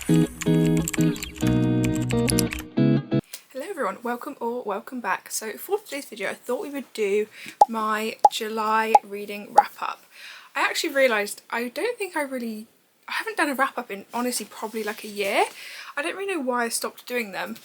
Hello everyone, welcome or welcome back. So for today's video I thought we would do my July reading wrap up. I actually realised I haven't done a wrap up in honestly probably like a year. I don't really know why I stopped doing them,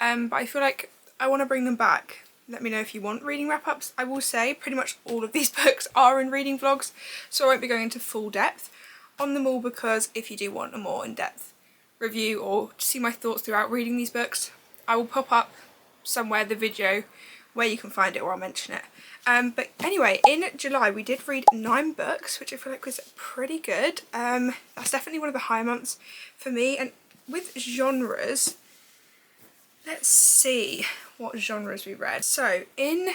but I feel like I want to bring them back. Let me know if you want reading wrap ups. I will say pretty much all of these books are in reading vlogs, so I won't be going into full depth on them all, because if you do want a more in-depth review or to see my thoughts throughout reading these books, I will pop up somewhere the video where you can find it, or I'll mention it. But anyway, in July we did read 9 books, which I feel like was pretty good. That's definitely one of the higher months for me. And with genres, let's see what genres we read. So in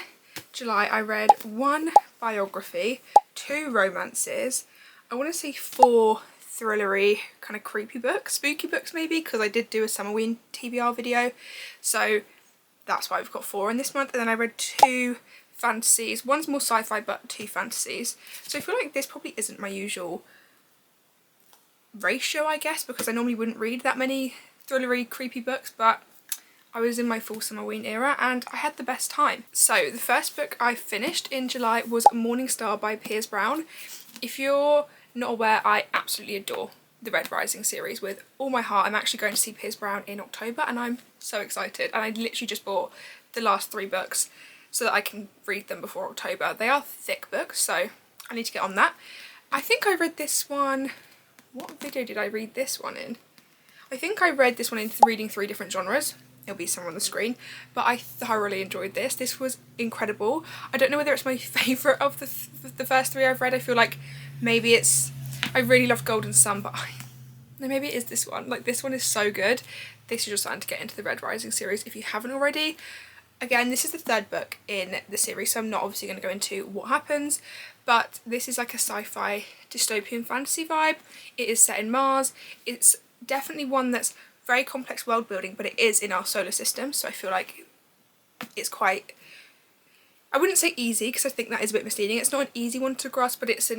July I read 1 biography, 2 romances, I want to say 4 thrillery kind of creepy books, spooky books maybe, because I did do a Summerween TBR video, so that's why we've got 4 in this month. And then I read 2 fantasies, one's more sci-fi but 2 fantasies, so I feel like this probably isn't my usual ratio, I guess, because I normally wouldn't read that many thrillery creepy books, but I was in my full Summerween era and I had the best time. So the first book I finished in July was Morning Star by Piers Brown. If you're not aware, I absolutely adore the Red Rising series with all my heart. I'm actually going to see Piers Brown in October and I'm so excited, and I literally just bought the last 3 books so that I can read them before October. They are thick books, so I need to get on that. I think I read this one, what video did I read this one in? I think I read this one in reading 3 different genres. It'll be somewhere on the screen, but I thoroughly enjoyed this. This was incredible. I don't know whether it's my favourite of the first 3 I've read. I feel like maybe it's, I really love Golden Sun, but no, maybe it is this one. Like, this one is so good. This is just starting to get into the Red Rising series if you haven't already. Again, this is the 3rd book in the series, so I'm not obviously going to go into what happens, but this is like a sci-fi dystopian fantasy vibe. It is set in Mars. It's definitely one that's very complex world building, but it is in our solar system, so I feel like it's quite, I wouldn't say easy because I think that is a bit misleading. It's not an easy one to grasp, but it's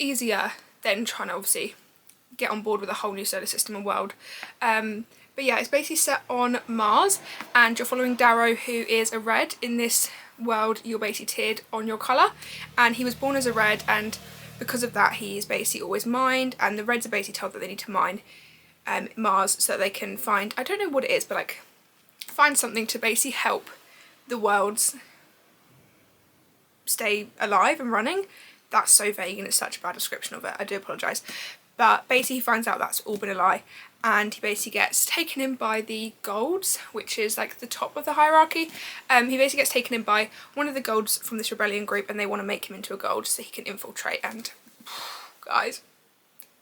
easier than trying to obviously get on board with a whole new solar system and world. But yeah, it's basically set on Mars, and you're following Darrow, who is a red. In this world, you're basically tiered on your colour, and he was born as a red, and because of that he is basically always mined, and the reds are basically told that they need to mine Mars so that they can find, I don't know what it is, but like find something to basically help the worlds stay alive and running. That's so vague and it's such a bad description of it, I do apologise. But basically he finds out that's all been a lie, and he basically gets taken in by the Golds, which is like the top of the hierarchy. He basically gets taken in by one of the Golds from this rebellion group, and they want to make him into a Gold so he can infiltrate, and guys,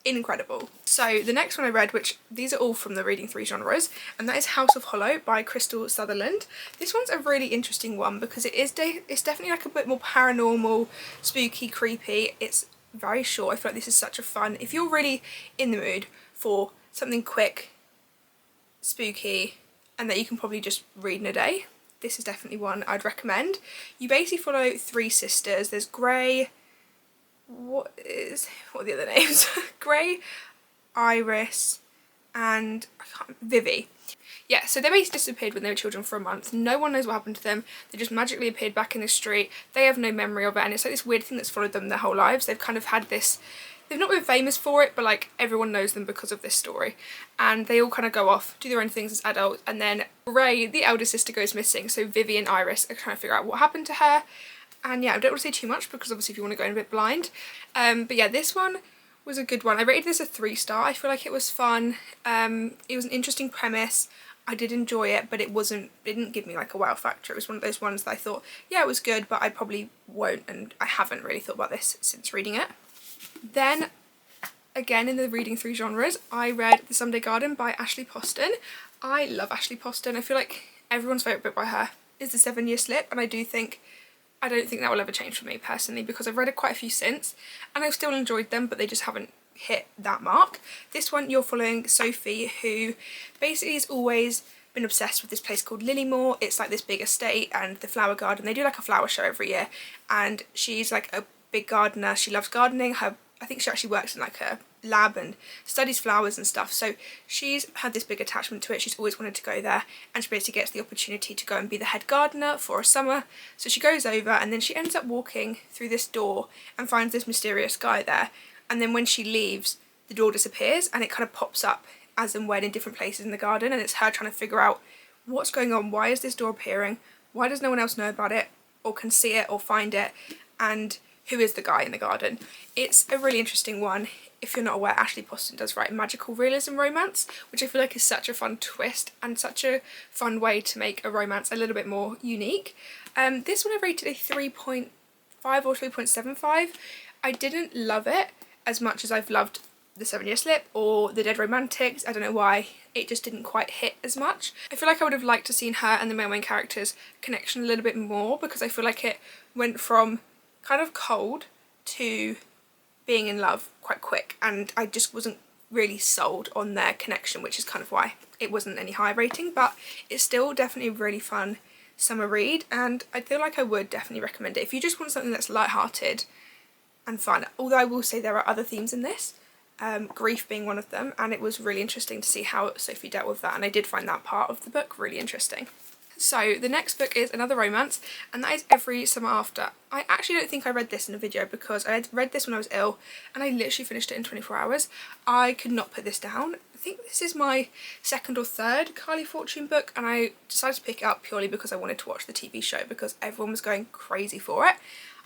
incredible. So the next one I read, which these are all from the reading 3 genres, and that is House of Hollow by Crystal Sutherland. This one's a really interesting one because it's definitely like a bit more paranormal, spooky, creepy. It's very short. I feel like this is such a fun, if you're really in the mood for something quick, spooky, and that you can probably just read in a day, this is definitely one I'd recommend. You basically follow 3 sisters. There's Grey, what are the other names? Grey, Iris, and Vivi. Yeah, so they basically disappeared when they were children for a month. No one knows what happened to them. They just magically appeared back in the street. They have no memory of it, and it's like this weird thing that's followed them their whole lives. They've kind of had this, they've not been famous for it, but like everyone knows them because of this story. And they all kind of go off, do their own things as adults, and then Ray, the elder sister, goes missing. So Vivi and Iris are trying to figure out what happened to her. And yeah, I don't want to say too much because obviously if you want to go in a bit blind. But yeah, this one was a good one. I rated this a 3-star. I feel like it was fun. It was an interesting premise. I did enjoy it, but it didn't give me like a wow factor. It was one of those ones that I thought, yeah, it was good, but I probably won't, and I haven't really thought about this since reading it. Then, again in the reading 3 genres, I read The Someday Garden by Ashley Poston. I love Ashley Poston. I feel like everyone's favourite book by her is The 7-Year Slip, and I don't think that will ever change for me personally, because I've read quite a few since and I've still enjoyed them, but they just haven't hit that mark. This one you're following Sophie, who basically has always been obsessed with this place called Lilymore. It's like this big estate and the flower garden. They do like a flower show every year, and she's like a big gardener. She loves gardening. Her I think she actually works in like a lab and studies flowers and stuff, so she's had this big attachment to it. She's always wanted to go there, and she basically gets the opportunity to go and be the head gardener for a summer. So she goes over, and then she ends up walking through this door and finds this mysterious guy there, and then when she leaves, the door disappears and it kind of pops up as and when in different places in the garden, and it's her trying to figure out what's going on, why is this door appearing, why does no one else know about it or can see it or find it, and who is the guy in the garden. It's a really interesting one. If you're not aware, Ashley Poston does write magical realism romance, which I feel like is such a fun twist and such a fun way to make a romance a little bit more unique. This one I rated a 3.5 or 3.75. I didn't love it as much as I've loved The 7-Year Slip or The Dead Romantics. I don't know why, it just didn't quite hit as much. I feel like I would have liked to seen her and the male main character's connection a little bit more, because I feel like it went from kind of cold to being in love quite quick, and I just wasn't really sold on their connection, which is kind of why it wasn't any high rating. But it's still definitely a really fun summer read, and I feel like I would definitely recommend it if you just want something that's light-hearted and fun. Although I will say there are other themes in this, grief being one of them, and it was really interesting to see how Sophie dealt with that, and I did find that part of the book really interesting. So the next book is another romance, and that is Every Summer After. I actually don't think I read this in a video, because I had read this when I was ill and I literally finished it in 24 hours. I could not put this down. I think this is my second or third Carly Fortune book, and I decided to pick it up purely because I wanted to watch the TV show because everyone was going crazy for it.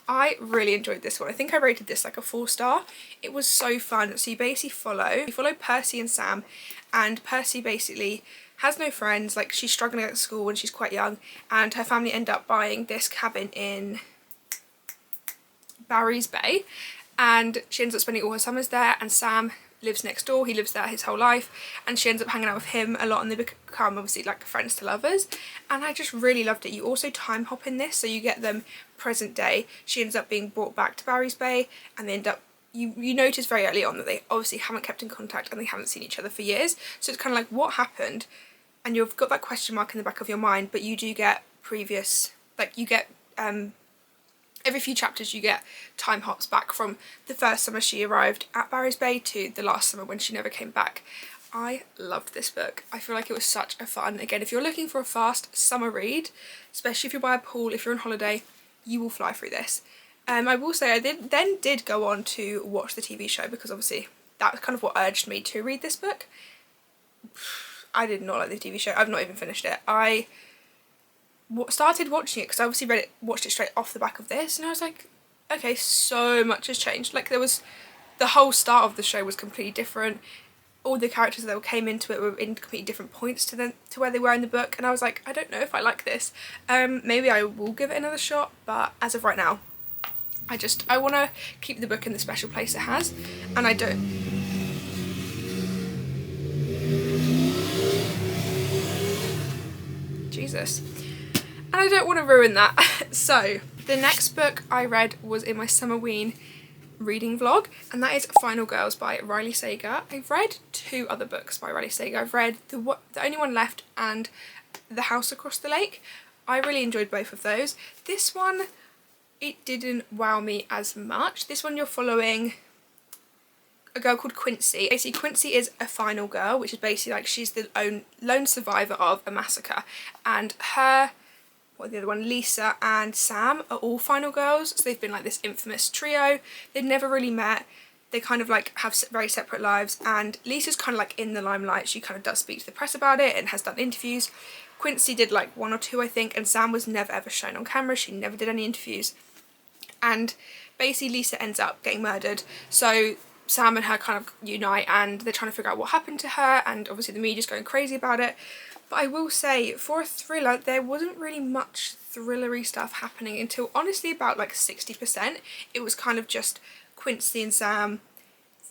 I really enjoyed this one. I think I rated this like a 4-star. It was so fun. So you basically follow Percy and Sam, and Percy basically has no friends, like she's struggling at school when she's quite young, and her family end up buying this cabin in Barry's Bay, and she ends up spending all her summers there, and Sam lives next door. He lives there his whole life, and she ends up hanging out with him a lot, and they become obviously like friends to lovers, and I just really loved it. You also time hop in this, so you get them present day. She ends up being brought back to Barry's Bay, and they end up, you notice very early on that they obviously haven't kept in contact and they haven't seen each other for years, so it's kind of like, what happened? And you've got that question mark in the back of your mind, but you do get previous, like you get, every few chapters you get time hops back from the first summer she arrived at Barry's Bay to the last summer when she never came back. I loved this book. I feel like it was such a fun, again, if you're looking for a fast summer read, especially if you're by a pool, if you're on holiday, you will fly through this. I will say I did go on to watch the TV show, because obviously that was kind of what urged me to read this book. I did not like the TV show. I've not even finished it. I started watching it because I obviously watched it straight off the back of this, and I was like, okay, so much has changed. Like the whole start of the show was completely different. All the characters that came into it were in completely different points to where they were in the book, and I was like, I don't know if I like this. Maybe I will give it another shot, but as of right now, I want to keep the book in the special place it has, and I don't. Jesus. And I don't want to ruin that. So the next book I read was in my Summerween reading vlog, and that is Final Girls by Riley Sager. I've read 2 other books by Riley Sager. I've read The Only One Left and The House Across the Lake. I really enjoyed both of those. This one, it didn't wow me as much. This one you're following a girl called Quincy. Basically, Quincy is a final girl, which is basically like she's the lone survivor of a massacre, and her, the other one, Lisa and Sam, are all final girls, so they've been like this infamous trio. They've never really met. They kind of like have very separate lives, and Lisa's kind of like in the limelight. She kind of does speak to the press about it and has done interviews. Quincy did like 1 or 2, I think, and Sam was never ever shown on camera. She never did any interviews, and basically Lisa ends up getting murdered, so Sam and her kind of unite, and they're trying to figure out what happened to her, and obviously the media's going crazy about it. But I will say, for a thriller, there wasn't really much thrillery stuff happening until honestly about like 60%. It was kind of just Quincy and Sam.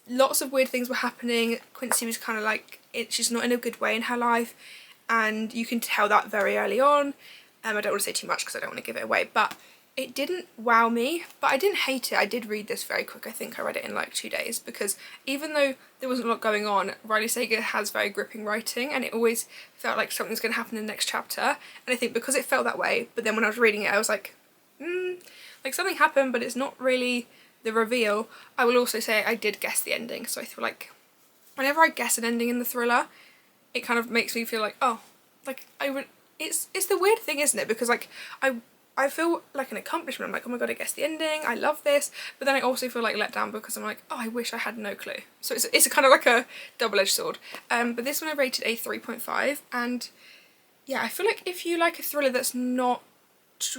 Lots of weird things were happening. Quincy was kind of like, she's not in a good way in her life, and you can tell that very early on. I don't want to say too much because I don't want to give it away, but it didn't wow me, but I didn't hate it. I did read this very quick. I think I read it in like 2 days, because even though there wasn't a lot going on, Riley Sager has very gripping writing, and it always felt like something's going to happen in the next chapter. And I think because it felt that way, but then when I was reading it I was like, like something happened, but it's not really the reveal, I will also say I did guess the ending. So I feel like whenever I guess an ending in the thriller, it kind of makes me feel like, oh, like I would, it's the weird thing, isn't it? Because like I feel like an accomplishment. I'm like, oh my god, I guessed the ending, I love this. But then I also feel like let down because I'm like, oh, I wish I had no clue. So it's a kind of like a double-edged sword. But this one I rated a 3.5, and yeah, I feel like if you like a thriller that's not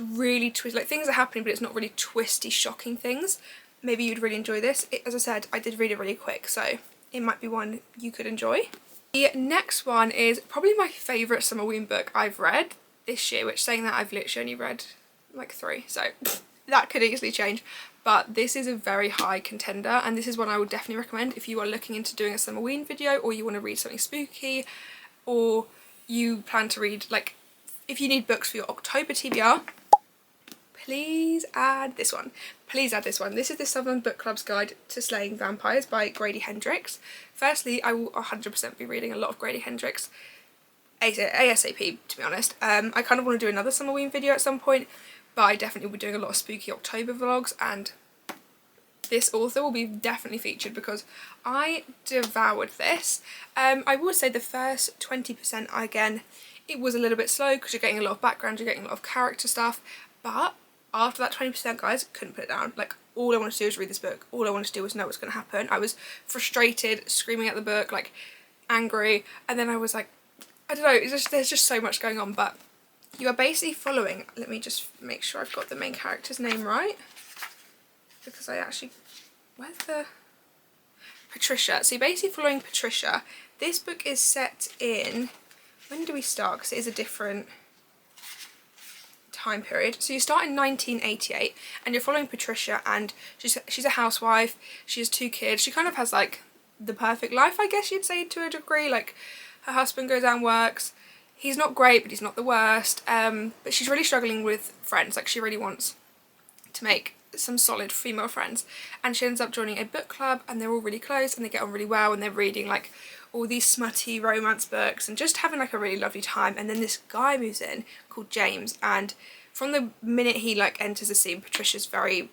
really twisty, like things are happening but it's not really twisty, shocking things, maybe you'd really enjoy this. As I said, I did read it really quick, so it might be one you could enjoy. The next one is probably my favourite Summerween book I've read this year, which, saying that, I've literally only read like 3, so that could easily change. But this is a very high contender, and this is one I would definitely recommend if you are looking into doing a Summerween video, or you want to read something spooky, or you plan to read, like, if you need books for your October TBR, please add this one. Please add this one. This is the Southern Book Club's Guide to Slaying Vampires by Grady Hendrix. Firstly, I will 100% be reading a lot of Grady Hendrix ASAP, to be honest. I kind of want to do another Summerween video at some point, but I definitely will be doing a lot of spooky October vlogs, and this author will be definitely featured because I devoured this. I would say the first 20%, again, it was a little bit slow because you're getting a lot of background, you're getting a lot of character stuff, but after that 20%, guys, couldn't put it down. Like, all I wanted to do was read this book. All I wanted to do was know what's going to happen. I was frustrated, screaming at the book, like, angry, and then I was like, I don't know, there's just so much going on. But you are basically following, let me just make sure I've got the main character's name right, because I actually, where's the, Patricia. So you're basically following Patricia. This book is set in, when do we start? Because it is a different time period. So you start in 1988 and you're following Patricia, and she's a housewife, she has 2 kids, she kind of has like the perfect life, I guess you'd say, to a degree. Like, her husband goes out and works, he's not great but he's not the worst, but she's really struggling with friends. Like, she really wants to make some solid female friends, and she ends up joining a book club, and they're all really close and they get on really well, and they're reading like all these smutty romance books and just having like a really lovely time. And then this guy moves in called James, and from the minute he like enters the scene, Patricia's very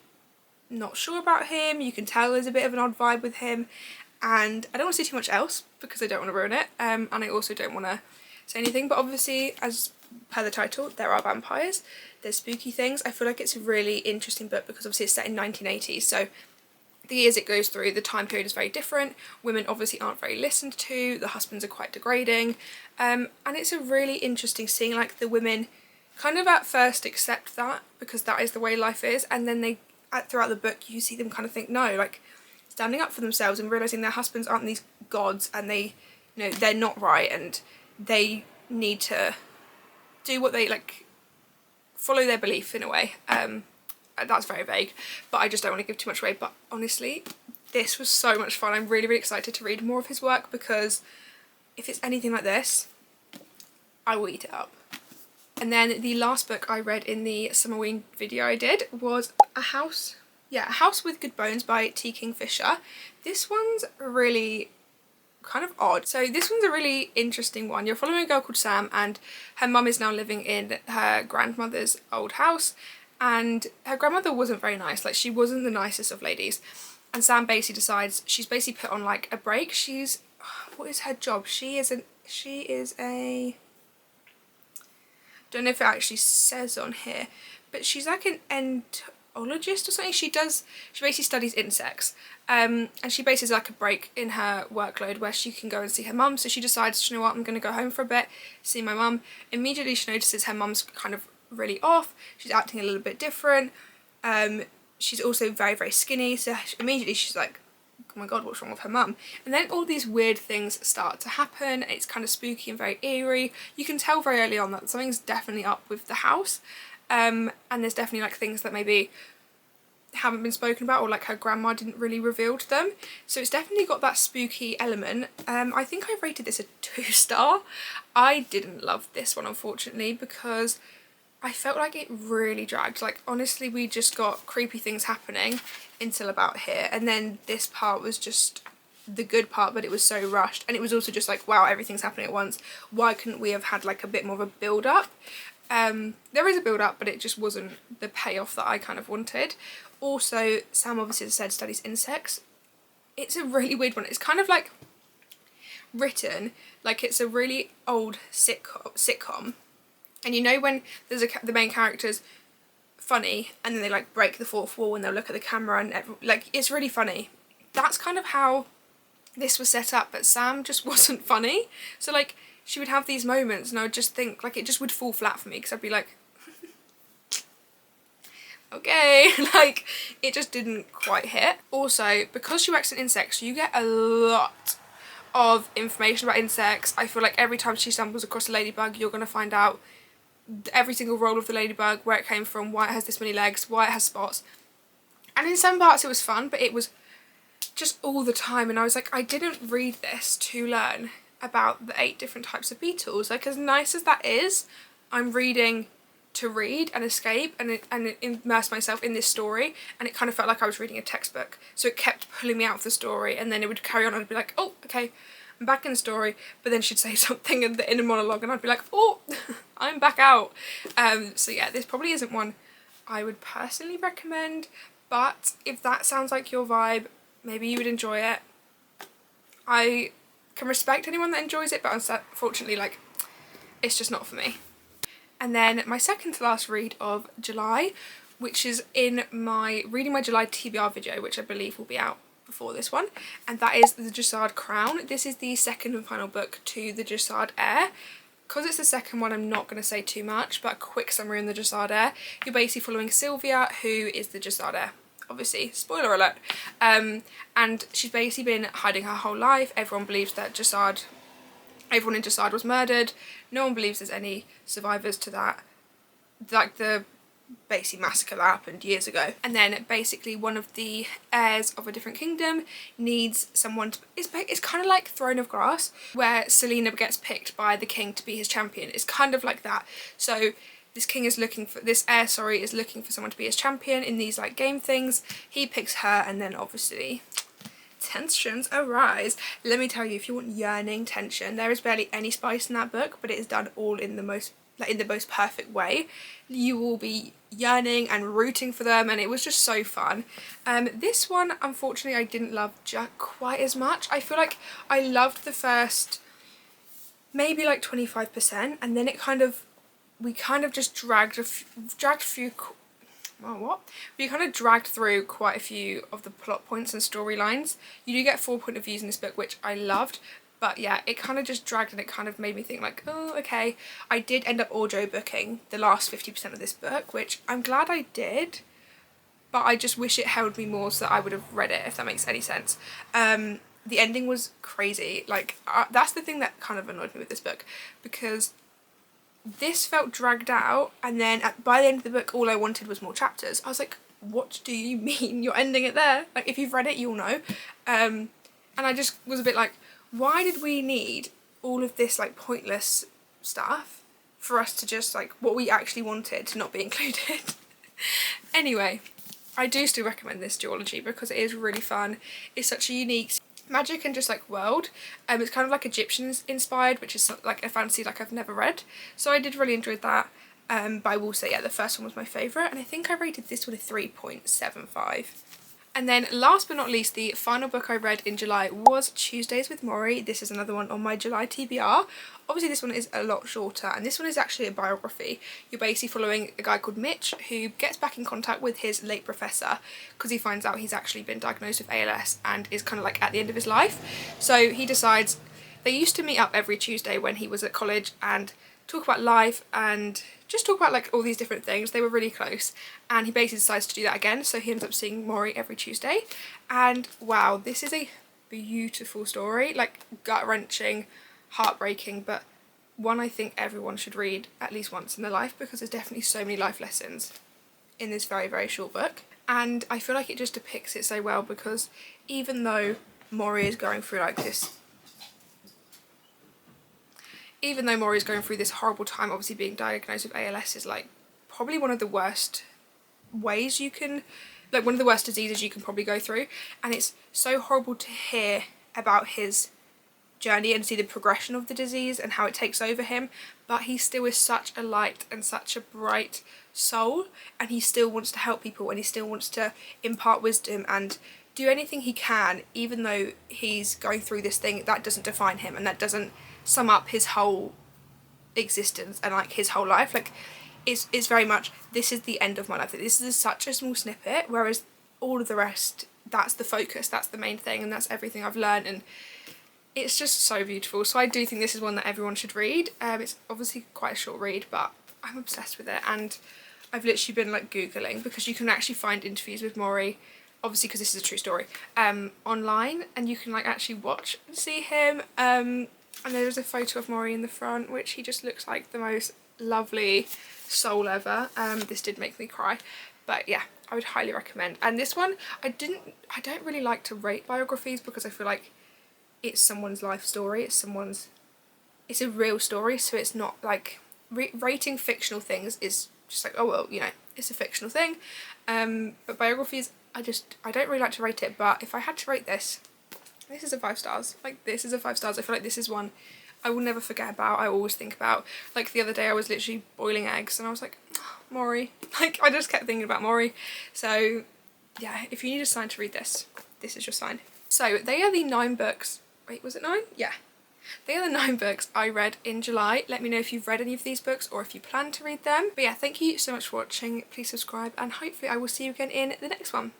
not sure about him. You can tell there's a bit of an odd vibe with him, and I don't want to say too much else because I don't want to ruin it, and I also don't want to say anything, but obviously, as per the title, there are vampires, there's spooky things. I feel like it's a really interesting book because obviously it's set in 1980s, so the years it goes through, the time period is very different. Women obviously aren't very listened to, the husbands are quite degrading, and it's a really interesting seeing like the women kind of at first accept that because that is the way life is, and then they, throughout the book, you see them kind of think, no, like, standing up for themselves and realising their husbands aren't these gods, and they, you know, they're not right, and they need to do what they, like, follow their belief in a way. That's very vague, but I just don't want to give too much away. But honestly, this was so much fun. I'm really, really excited to read more of his work, because if it's anything like this, I will eat it up. And then the last book I read in the Summerween video I did was A House with Good Bones by T. Kingfisher. This one's really kind of odd. So this one's a really interesting one. You're following a girl called Sam, and her mum is now living in her grandmother's old house, and her grandmother wasn't very nice. Like, she wasn't the nicest of ladies, and Sam basically decides, she's basically put on like a break. She's, what is her job? She is a, don't know if it actually says on here, but she's like an entomologist or something. She basically studies insects, and she basically has like a break in her workload where she can go and see her mum. So she decides, you know what, I'm going to go home for a bit, see my mum. Immediately she notices her mum's kind of really off, she's acting a little bit different, she's also very, very skinny, so immediately she's like, oh my god, what's wrong with her mum? And then all these weird things start to happen. It's kind of spooky and very eerie. You can tell very early on that something's definitely up with the house, and there's definitely like things that maybe haven't been spoken about, or like her grandma didn't really reveal to them. So it's definitely got that spooky element. I think I rated this a 2-star. I didn't love this one, unfortunately, because I felt like it really dragged. Like, honestly, we just got creepy things happening until about here, and then this part was just the good part, but it was so rushed, and it was also just like, wow, everything's happening at once. Why couldn't we have had like a bit more of a build-up? There is a build-up, but it just wasn't the payoff that I kind of wanted. Also, Sam obviously as I said studies insects. It's a really weird one. It's kind of like written like it's a really old sitcom. And you know when there's the main character's funny and then they like break the fourth wall and they'll look at the camera and like it's really funny. That's kind of how this was set up, but Sam just wasn't funny. So like she would have these moments and I would just think like it just would fall flat for me because I'd be like okay, like it just didn't quite hit. Also, because she works in insects, you get a lot of information about insects. I feel like every time she stumbles across a ladybug, you're going to find out every single role of the ladybug, where it came from, why it has this many legs, why it has spots. And in some parts it was fun, but it was just all the time, and I was like, I didn't read this to learn about the 8 different types of beetles. Like, as nice as that is, I'm reading to read and escape and immerse myself in this story, and it kind of felt like I was reading a textbook, so it kept pulling me out of the story, and then it would carry on and I'd be like, oh okay, I'm back in the story, but then she'd say something in the inner monologue and I'd be like, oh I'm back out. So yeah, this probably isn't one I would personally recommend, but if that sounds like your vibe, maybe you would enjoy it. I can respect anyone that enjoys it, but unfortunately like it's just not for me. And then my second to last read of July, which is in my Reading My July TBR video, which I believe will be out before this one, and that is The Jasad Crown. This is the second and final book to the Jasad Heir. Because it's the second one, I'm not going to say too much, but a quick summary on the Jasad Heir. You're basically following Sylvia, who is the Jasad Heir. Obviously, spoiler alert. And she's basically been hiding her whole life. Everyone believes that everyone in Jasad was murdered. No one believes there's any survivors to that. Like the basically massacre that happened years ago. And then basically one of the heirs of a different kingdom needs someone to... It's kind of like Throne of Glass, where Selena gets picked by the king to be his champion. It's kind of like that. So this heir is looking for someone to be his champion in these like game things. He picks her, and then obviously tensions arise. Let me tell you, if you want yearning tension, there is barely any spice in that book, but it is done all in the most perfect way. You will be yearning and rooting for them, and it was just so fun. This one, unfortunately, I didn't love quite as much. I feel like I loved the first maybe like 25%, and then we kind of just dragged through quite a few of the plot points and storylines. You do get 4 point of views in this book, which I loved, but yeah, it kind of just dragged, and it kind of made me think like, oh okay. I did end up audiobooking the last 50% of this book, which I'm glad I did, but I just wish it held me more so that I would have read it, if that makes any sense. The ending was crazy. Like that's the thing that kind of annoyed me with this book, because this felt dragged out, and then by the end of the book all I wanted was more chapters. I was like, what do you mean you're ending it there? Like, if you've read it you'll know. And I just was a bit like, why did we need all of this like pointless stuff for us to just like what we actually wanted to not be included? Anyway, I do still recommend this duology because it is really fun. It's such a unique magic and just like world. It's kind of like Egyptian inspired, which is like a fantasy like I've never read, so I did really enjoy that. But I will say, yeah, the first one was my favourite, and I think I rated this one a 3.75. And then last but not least, the final book I read in July was Tuesdays with Morrie. This is another one on my July TBR. Obviously this one is a lot shorter, and this one is actually a biography. You're basically following a guy called Mitch who gets back in contact with his late professor because he finds out he's actually been diagnosed with ALS and is kind of like at the end of his life. So he decides, they used to meet up every Tuesday when he was at college and talk about life and just talk about like all these different things. They were really close, and he basically decides to do that again, so he ends up seeing Morrie every Tuesday. And wow, this is a beautiful story, like gut-wrenching, heartbreaking, but one I think everyone should read at least once in their life, because there's definitely so many life lessons in this very, very short book. And I feel like it just depicts it so well, because even though Morrie is going through like this horrible time, obviously being diagnosed with ALS is like probably one of the worst ways you can, like one of the worst diseases you can probably go through, and it's so horrible to hear about his journey and see the progression of the disease and how it takes over him, but he still is such a light and such a bright soul, and he still wants to help people, and he still wants to impart wisdom and do anything he can, even though he's going through this thing. That doesn't define him, and that doesn't sum up his whole existence and like his whole life. Like it's very much, this is the end of my life. This is such a small snippet, whereas all of the rest, that's the focus, that's the main thing, and that's everything I've learned, and it's just so beautiful. So I do think this is one that everyone should read. It's obviously quite a short read, but I'm obsessed with it, and I've literally been like googling, because you can actually find interviews with Morrie, obviously because this is a true story, online, and you can like actually watch and see him. And there's a photo of Morrie in the front, which he just looks like the most lovely soul ever. This did make me cry, but yeah, I would highly recommend. And this one, I don't really like to rate biographies, because I feel like it's someone's life story, it's a real story, so it's not like rating fictional things is just like, oh well, you know, it's a fictional thing. But biographies, I don't really like to rate it, but if I had to rate this is a 5 stars. Like, this is a 5 stars. I feel like this is one I will never forget about. I always think about. Like, the other day I was literally boiling eggs and I was like, oh, Morrie. Like, I just kept thinking about Morrie. So yeah, if you need a sign to read this, this is your sign. So they are the 9 books. Wait, was it 9? Yeah. They are the 9 books I read in July. Let me know if you've read any of these books or if you plan to read them. But yeah, thank you so much for watching. Please subscribe, and hopefully I will see you again in the next one.